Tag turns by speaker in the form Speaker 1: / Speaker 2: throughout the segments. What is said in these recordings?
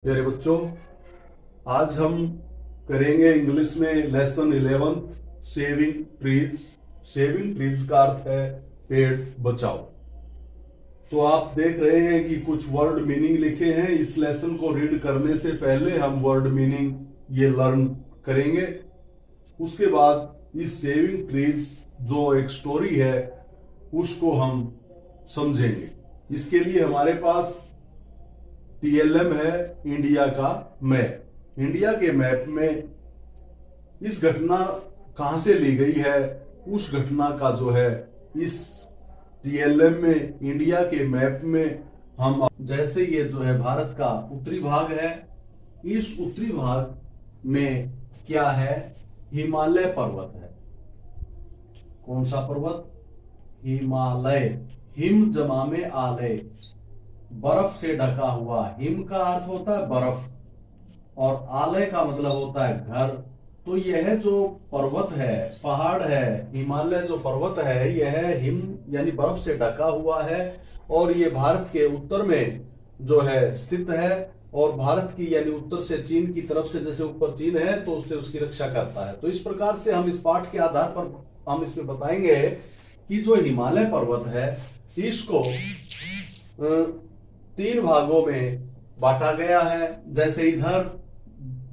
Speaker 1: प्यारे बच्चों, आज हम करेंगे इंग्लिश में lesson 11 saving trees. Saving trees का अर्थ है पेड़ बचाओ। तो आप देख रहे हैं कि कुछ वर्ड मीनिंग लिखे हैं। इस लेसन को रीड करने से पहले हम वर्ड मीनिंग ये लर्न करेंगे। उसके बाद इस सेविंग ट्रीज जो एक स्टोरी है उसको हम समझेंगे। इसके लिए हमारे पास TLM है, इंडिया का मैप। इंडिया के मैप में इस घटना कहां से ली गई है, उस घटना का जो है इस TLM में, इंडिया के मैप में हम, जैसे ये जो है भारत का उत्तरी भाग है, इस उत्तरी भाग में क्या है, हिमालय पर्वत है। कौन सा पर्वत? हिमालय। हिम जमा में आलय, बर्फ से ढका हुआ। हिम का अर्थ होता है बर्फ और आलय का मतलब होता है घर। तो यह जो पर्वत है, पहाड़ है, हिमालय जो पर्वत है, यह हिम यानी बर्फ से ढका हुआ है और ये भारत के उत्तर में जो है स्थित है। और भारत की यानी उत्तर से चीन की तरफ से, जैसे ऊपर चीन है तो उससे उसकी रक्षा करता है। तो इस प्रकार से हम इस पाठ के आधार पर हम इसमें बताएंगे कि जो हिमालय पर्वत है इसको 3 भागों में बांटा गया है। जैसे इधर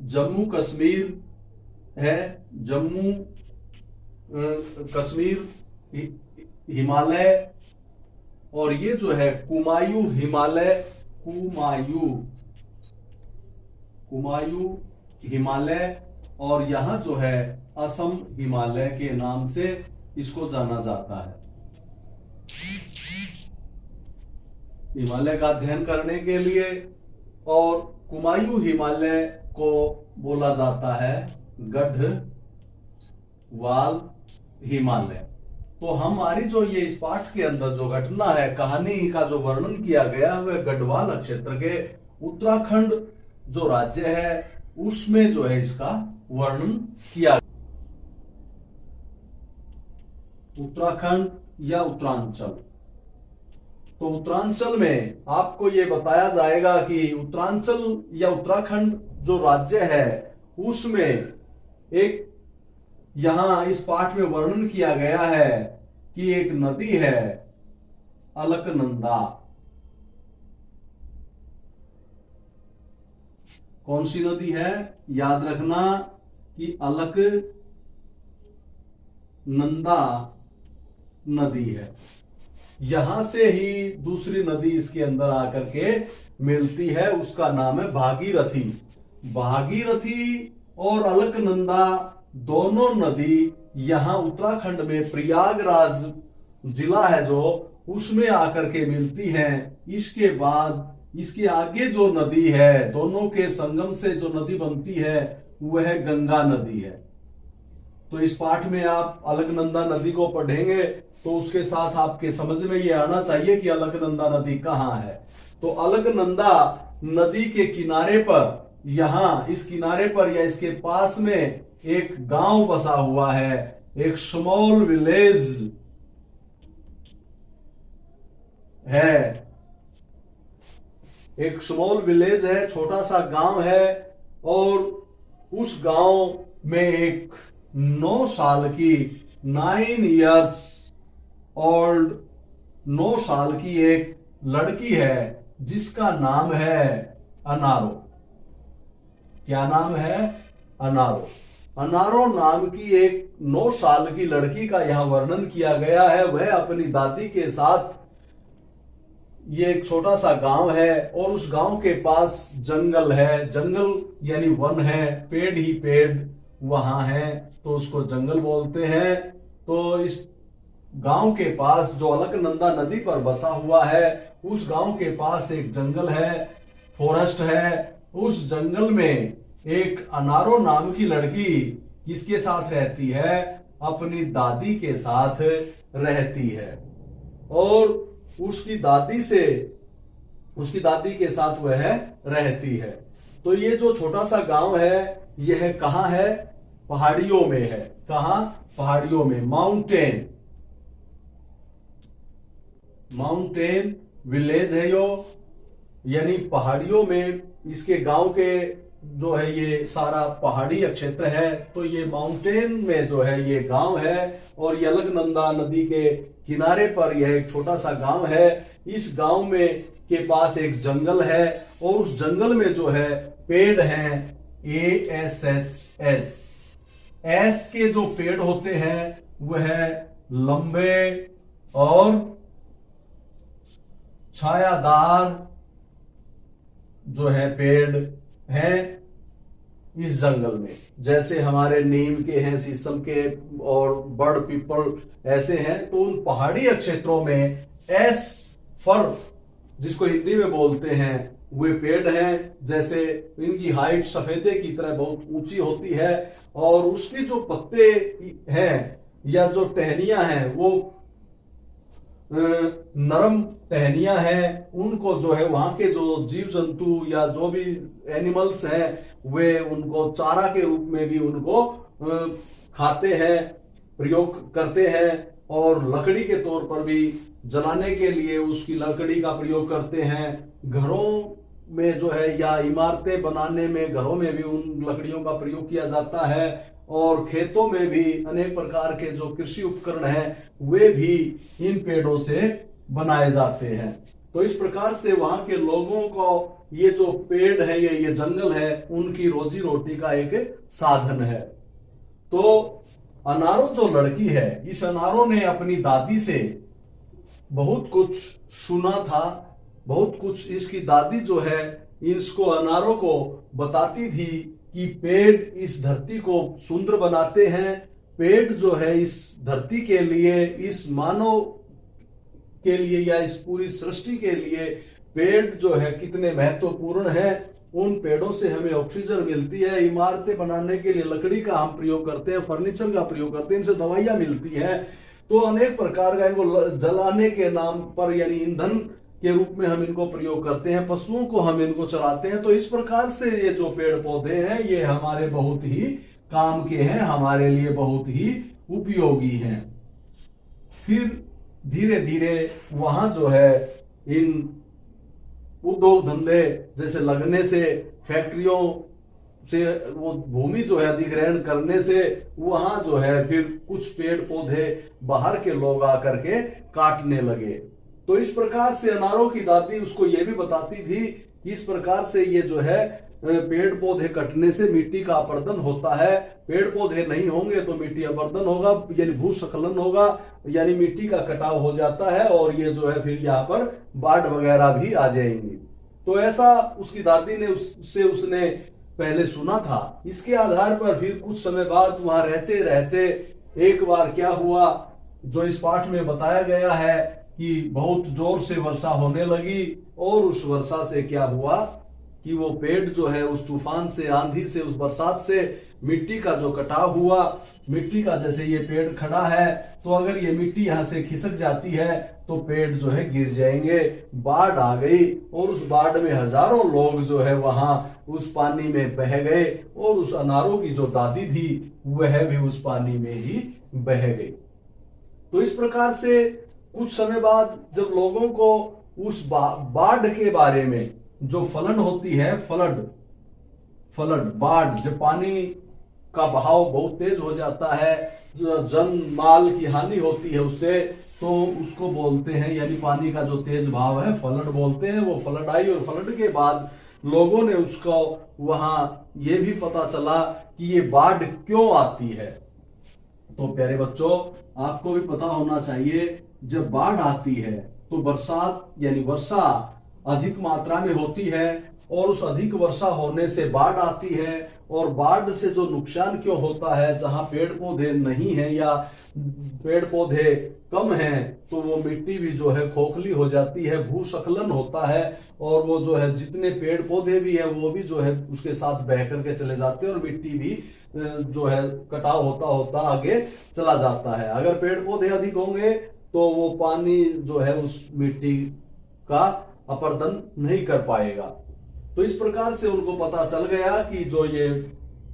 Speaker 1: जम्मू कश्मीर है, जम्मू कश्मीर हिमालय, और ये जो है कुमायूं हिमालय, कुमायूं हिमालय, और यहां जो है असम हिमालय के नाम से इसको जाना जाता है। हिमालय का अध्ययन करने के लिए, और कुमायूं हिमालय को बोला जाता है गढ़वाल हिमालय। तो हमारी जो ये इस पाठ के अंदर जो घटना है, कहानी का जो वर्णन किया गया है, वह गढ़वाल क्षेत्र के उत्तराखंड जो राज्य है उसमें जो है इसका वर्णन किया। उत्तराखंड या उत्तरांचल, तो उत्तरांचल में आपको यह बताया जाएगा कि उत्तरांचल या उत्तराखंड जो राज्य है उसमें एक, यहां इस पाठ में वर्णन किया गया है कि एक नदी है अलकनंदा। कौन सी नदी है? याद रखना कि अलकनंदा नदी है। यहां से ही दूसरी नदी इसके अंदर आकर के मिलती है, उसका नाम है भागीरथी। भागीरथी और अलकनंदा दोनों नदी यहां उत्तराखंड में प्रयागराज जिला है जो, उसमें आकर के मिलती हैं। इसके बाद इसके आगे जो नदी है, दोनों के संगम से जो नदी बनती है वह गंगा नदी है। तो इस पाठ में आप अलकनंदा नदी को पढ़ेंगे तो उसके साथ आपके समझ में ये आना चाहिए कि अलकनंदा नदी कहां है। तो अलकनंदा नदी के किनारे पर, यहां इस किनारे पर या इसके पास में एक गांव बसा हुआ है, एक स्मॉल विलेज है। एक स्मॉल विलेज है, छोटा सा गांव है, और उस गांव में एक 9 साल की, 9 इयर्स ओल्ड, 9 साल की एक लड़की है जिसका नाम है अनारो। क्या नाम है? अनारो। अनारो नाम की एक 9 साल की लड़की का यहां वर्णन किया गया है। वह अपनी दादी के साथ, ये एक छोटा सा गांव है और उस गांव के पास जंगल है। जंगल यानी वन है, पेड़ ही पेड़ वहां है, तो उसको जंगल बोलते हैं। तो इस गांव के पास जो अलकनंदा नदी पर बसा हुआ है, उस गांव के पास एक जंगल है, फॉरेस्ट है। उस जंगल में एक अनारो नाम की लड़की किसके साथ रहती है? अपनी दादी के साथ रहती है, और उसकी दादी के साथ वह रहती है। तो ये जो छोटा सा गांव है यह कहां है? पहाड़ियों में है। कहां? पहाड़ियों में। माउंटेन विलेज है यो, यानी पहाड़ियों में इसके गांव के जो है ये सारा पहाड़ी क्षेत्र है, तो ये माउंटेन में जो है ये गांव है, और ये अलकनंदा नदी के किनारे पर यह एक छोटा सा गांव है। इस गांव में के पास एक जंगल है, और उस जंगल में जो है पेड़ हैं ASHS। एस के जो पेड़ होते हैं वह लंबे और छायादार जो है पेड़ हैं इस जंगल में, जैसे हमारे नीम के हैं, शीशम के और बड़ पीपल ऐसे हैं। तो उन पहाड़ी क्षेत्रों में एस फर, जिसको हिंदी में बोलते हैं, वे पेड़ हैं। जैसे इनकी हाइट सफेदे की तरह बहुत ऊंची होती है, और उसके जो पत्ते हैं या जो टहनियां हैं वो नरम टहनियां हैं। उनको जो है वहां के जो जीव जंतु या जो भी एनिमल्स हैं वे उनको चारा के रूप में भी उनको खाते हैं, प्रयोग करते हैं, और लकड़ी के तौर पर भी जलाने के लिए उसकी लकड़ी का प्रयोग करते हैं। घरों में जो है या इमारतें बनाने में, घरों में भी उन लकड़ियों का प्रयोग किया जाता है, और खेतों में भी अनेक प्रकार के जो कृषि उपकरण हैं वे भी इन पेड़ों से बनाए जाते हैं। तो इस प्रकार से वहां के लोगों को ये जो पेड़ है, ये जंगल है, उनकी रोजी रोटी का एक साधन है। तो अनारो जो लड़की है, इस अनारो ने अपनी दादी से बहुत कुछ सुना था, बहुत कुछ इसकी दादी जो है इसको अनारो को बताती थी कि पेड़ इस धरती को सुंदर बनाते हैं। पेड़ जो है इस धरती के लिए, इस मानव के लिए या इस पूरी सृष्टि के लिए पेड़ जो है कितने महत्वपूर्ण है। उन पेड़ों से हमें ऑक्सीजन मिलती है, इमारतें बनाने के लिए लकड़ी का हम प्रयोग करते हैं, फर्नीचर का प्रयोग करते हैं, इनसे दवाइयां मिलती हैं। तो अनेक प्रकार का इनको जलाने के नाम पर यानी ईंधन के रूप में हम इनको प्रयोग करते हैं, पशुओं को हम इनको चराते हैं। तो इस प्रकार से ये जो पेड़ पौधे हैं ये हमारे बहुत ही काम के हैं, हमारे लिए बहुत ही उपयोगी हैं। फिर धीरे धीरे वहां जो है इन उद्योग धंधे जैसे लगने से, फैक्ट्रियों से वो भूमि जो है अधिग्रहण करने से वहां जो है फिर कुछ पेड़ पौधे बाहर के लोग आकर के काटने लगे। तो इस प्रकार से अनारो की दादी उसको ये भी बताती थी कि इस प्रकार से ये जो है पेड़ पौधे कटने से मिट्टी का अपरदन होता है। पेड़ पौधे नहीं होंगे तो मिट्टी अपरदन होगा, यानी भूस्खलन होगा, यानी मिट्टी का कटाव हो जाता है, और ये जो है फिर यहाँ पर बाढ़ वगैरह भी आ जाएंगी। तो ऐसा उसकी दादी ने उसने पहले सुना था। इसके आधार पर फिर कुछ समय बाद वहां रहते रहते एक बार क्या हुआ, जो इस पाठ में बताया गया है कि बहुत जोर से वर्षा होने लगी, और उस वर्षा से क्या हुआ कि वो पेड़ जो है उस तूफान से, आंधी से, उस बरसात से मिट्टी का जो कटाव हुआ, मिट्टी का जैसे ये पेड़ खड़ा है तो अगर ये मिट्टी यहाँ से खिसक जाती है तो पेड़ जो है गिर जाएंगे। बाढ़ आ गई, और उस बाढ़ में हजारों लोग जो है वहां उस पानी में बह गए, और उस अनारो की जो दादी थी वह भी उस पानी में ही बह गई। तो इस प्रकार से कुछ समय बाद जब लोगों को उस बाढ़ के बारे में, जो फलन होती है, फ्लड बाढ़, जब पानी का बहाव बहुत तेज हो जाता है, जन माल की हानि होती है उससे, तो उसको बोलते हैं, यानी पानी का जो तेज भाव है फ्लड बोलते हैं। वो फ्लड आई, और फ्लड के बाद लोगों ने उसको वहां ये भी पता चला कि ये बाढ़ क्यों आती है। तो प्यारे बच्चों, आपको भी पता होना चाहिए, जब बाढ़ आती है तो बरसात यानी वर्षा अधिक मात्रा में होती है, और उस अधिक वर्षा होने से बाढ़ आती है। और बाढ़ से जो नुकसान क्यों होता है, जहां पेड़ पौधे नहीं हैं या पेड़ पौधे कम हैं तो वो मिट्टी भी जो है खोखली हो जाती है, भूस्खलन होता है, और वो जो है जितने पेड़ पौधे भी है वो भी जो है उसके साथ बह करके चले जाते हैं, और मिट्टी भी जो है कटाव होता होता आगे चला जाता है। अगर पेड़ पौधे अधिक होंगे तो वो पानी जो है उस मिट्टी का अपरदन नहीं कर पाएगा। तो इस प्रकार से उनको पता चल गया कि जो ये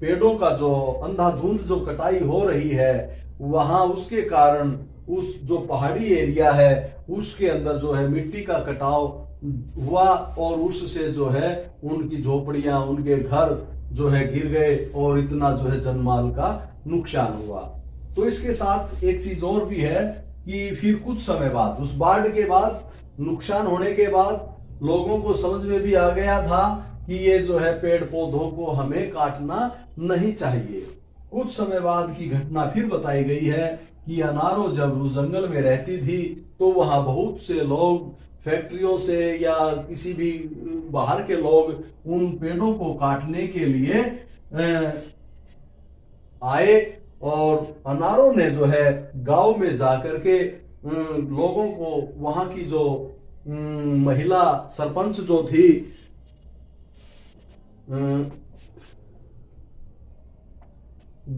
Speaker 1: पेड़ों का जो अंधाधुंध जो कटाई हो रही है वहां, उसके कारण उस जो पहाड़ी एरिया है उसके अंदर जो है मिट्टी का कटाव हुआ और उससे जो है उनकी झोपड़ियां, उनके घर जो है गिर गए और इतना जो है जनमाल का नुकसान हुआ। तो इसके साथ एक चीज और भी है कि फिर कुछ समय बाद, उस बाढ़ के बाद, नुकसान होने के बाद लोगों को समझ में भी आ गया था कि ये जो है पेड़ पौधों को हमें काटना नहीं चाहिए। कुछ समय बाद की घटना फिर बताई गई है कि अनारो जब उस जंगल में रहती थी तो वहां बहुत से लोग फैक्ट्रियों से या किसी भी बाहर के लोग उन पेड़ों को काटने के लिए आए और अनारो ने जो है गांव में जाकर के लोगों को, वहां की जो महिला सरपंच जो थी,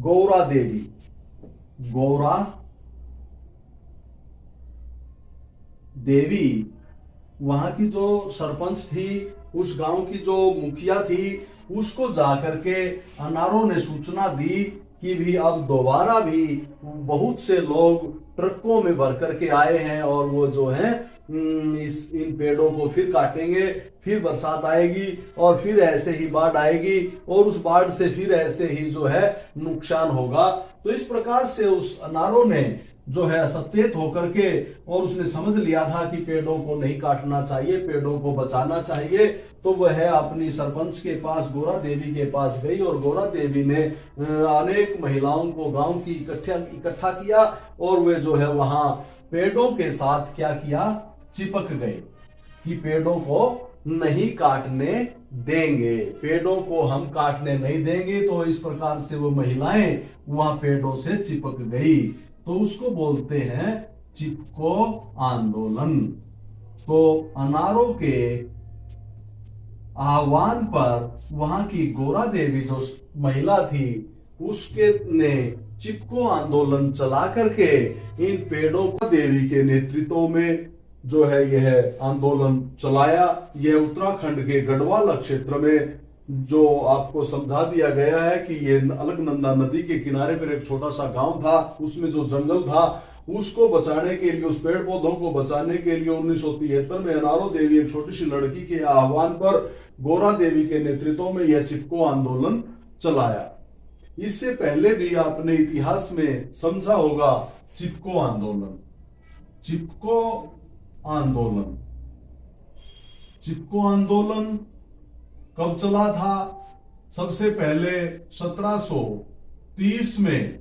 Speaker 1: गौरा देवी, गौरा देवी वहां की जो सरपंच थी, उस गांव की जो मुखिया थी, उसको जाकर के अनारों ने सूचना दी कि भी अब दोबारा भी बहुत से लोग ट्रकों में भर करके आए हैं और वो जो है इन पेड़ों को फिर काटेंगे, फिर बरसात आएगी और फिर ऐसे ही बाढ़ आएगी और उस बाढ़ से फिर ऐसे ही जो है नुकसान होगा। तो इस प्रकार से उस अनारों ने जो है सचेत होकर के, और उसने समझ लिया था कि पेड़ों को नहीं काटना चाहिए, पेड़ों को बचाना चाहिए, तो वह अपनी सरपंच के पास, गौरा देवी के पास गई और गौरा देवी ने अनेक महिलाओं को गांव की इकट्ठा किया और वे जो है वहां पेड़ों के साथ क्या किया, चिपक गए कि पेड़ों को नहीं काटने देंगे, पेड़ों को हम काटने नहीं देंगे। तो इस प्रकार से वो महिलाएं वहां पेड़ों से चिपक गई, तो उसको बोलते हैं चिपको आंदोलन। तो अनारों के आह्वान पर वहां की गौरा देवी जो महिला थी, उसके ने चिपको आंदोलन चला करके इन पेड़ों को देवी के नेतृत्व में जो है यह आंदोलन चलाया। यह उत्तराखंड के गढ़वाल क्षेत्र में, जो आपको समझा दिया गया है कि ये अलकनंदा नदी के किनारे पर एक छोटा सा गांव था, उसमें जो जंगल था उसको बचाने के लिए, उस पेड़ पौधों को बचाने के लिए 1973 में अनारो देवी एक छोटी सी लड़की के आह्वान पर गौरा देवी के नेतृत्व में यह चिपको आंदोलन चलाया। इससे पहले भी आपने इतिहास में समझा होगा चिपको आंदोलन। चिपको आंदोलन, चिपको आंदोलन कब चला था? सबसे पहले 1730 में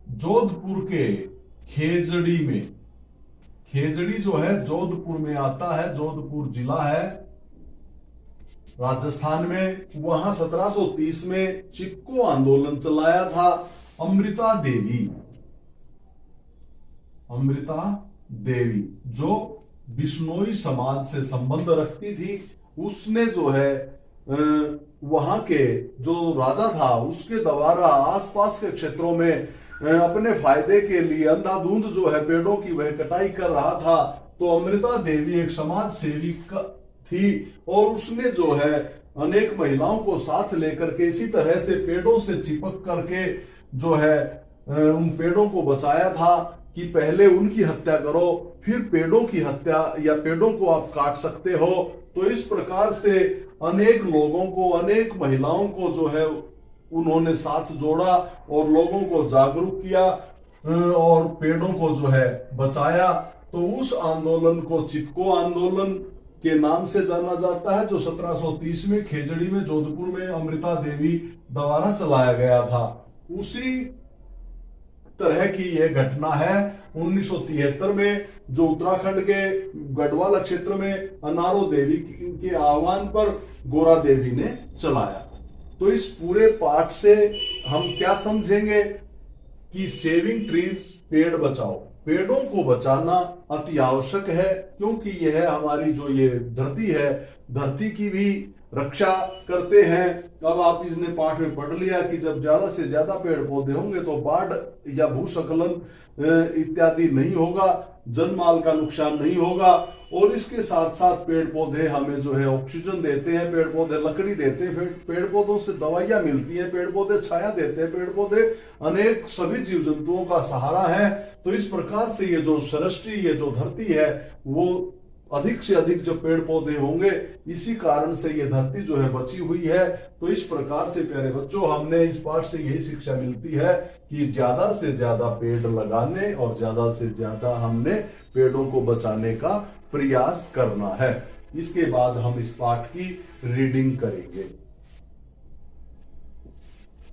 Speaker 1: जोधपुर के खेजड़ी में, खेजड़ी जो है जोधपुर में आता है, जोधपुर जिला है राजस्थान में, वहां 1730 में चिपको आंदोलन चलाया था। अमृता देवी, अमृता देवी जो बिश्नोई समाज से संबंध रखती थी, उसने जो है वहां के जो राजा था उसके द्वारा आसपास के क्षेत्रों में अपने फायदे के लिए अंधाधुंध जो है पेड़ों की वह कटाई कर रहा था। तो अमृता देवी एक समाज सेवी थी और उसने जो है अनेक महिलाओं को साथ लेकर के इसी तरह से पेड़ों से चिपक करके जो है उन पेड़ों को बचाया था कि पहले उनकी हत्या करो, फिर पेड़ों की हत्या या पेड़ों को आप काट सकते हो। तो इस प्रकार से अनेक लोगों को, अनेक महिलाओं को जो है उन्होंने साथ जोड़ा और लोगों को जागरूक किया और पेड़ों को जो है बचाया। तो उस आंदोलन को चिपको आंदोलन के नाम से जाना जाता है, जो 1730 में खेजड़ी में जोधपुर में अमृता देवी द्वारा चलाया गया था। उसी तरह की यह घटना है 1973 में, जो उत्तराखंड के गढ़वाल क्षेत्र में अनारो देवी के आह्वान पर गौरा देवी ने चलाया। तो इस पूरे पाठ से हम क्या समझेंगे कि सेविंग ट्रीज, पेड़ बचाओ, पेड़ों को बचाना अति आवश्यक है, क्योंकि यह हमारी जो ये धरती है, धरती की भी रक्षा करते हैं। अब आप इसने पाठ में पढ़ लिया कि जब ज्यादा से ज्यादा पेड़ पौधे होंगे तो बाढ़ या भूस्खलन इत्यादि नहीं होगा, जनमाल का नुकसान नहीं होगा। और इसके साथ साथ पेड़ पौधे हमें जो है ऑक्सीजन देते हैं, पेड़ पौधे लकड़ी देते हैं, पेड़ पौधों से दवाइयां मिलती हैं, पेड़ पौधे छाया देते हैं, पेड़ पौधे अनेक सभी जीव जंतुओं का सहारा है। तो इस प्रकार से ये जो सृष्टि, ये जो धरती है, वो अधिक से अधिक जब पेड़ पौधे होंगे, इसी कारण से ये धरती जो है बची हुई है। तो इस प्रकार से प्यारे बच्चों, हमने इस पाठ से यही शिक्षा मिलती है कि ज्यादा से ज्यादा पेड़ लगाने और ज्यादा से ज्यादा हमने पेड़ों को बचाने का प्रयास करना है। इसके बाद हम इस पाठ की रीडिंग करेंगे।